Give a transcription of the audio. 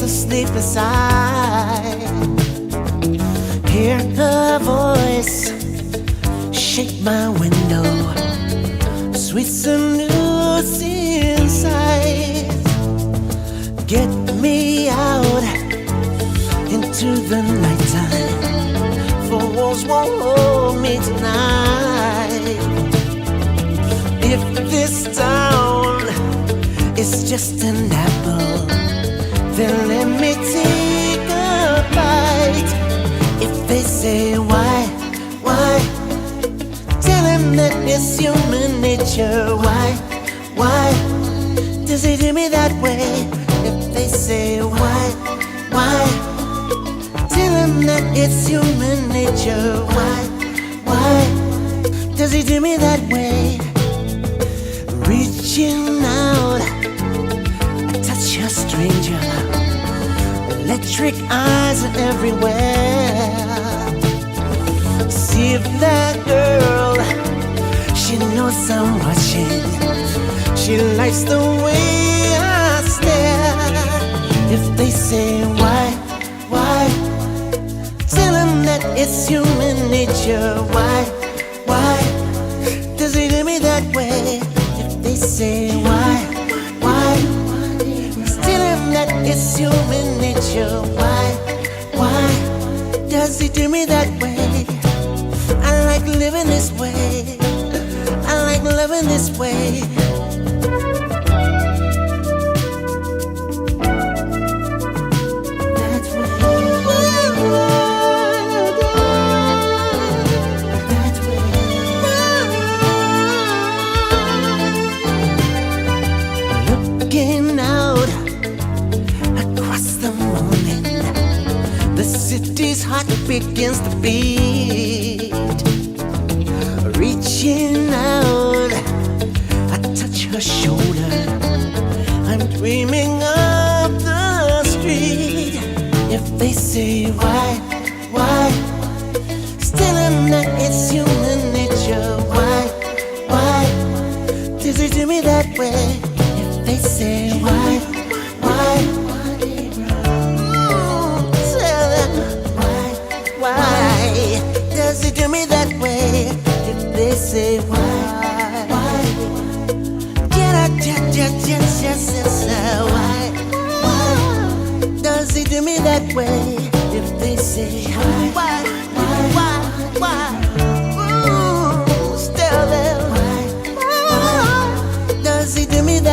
of sleepless eyes. Hear her voice shake my window, sweet news inside. Get me out into the nighttime, for walls won't hold me tonight. If this town is just an apple, then let me take a bite. If they say why, tell them that it's human nature. Why does he do me that way? If they say why, tell them that it's human nature. Why does he do me that way? Reaching out, I touch a stranger. Electric eyes are everywhere. See if that girl, she knows I'm watching. She likes the way I stare. If they say why, tell them that it's human nature. Why does he do me that way? If they say why, tell him that it's human nature. Why does he do me that way? I like living this way. I like living this way. Looking out across the morning, the city's heart begins to beat. Reaching out, I touch her shoulder. I'm dreaming of the street. If they say why, tell them that it's human nature. Why does he do me that way? If they say why, tell them why does he do me that way? If they say why, why does he do me that way? If they say why, tell them why does he do me that way?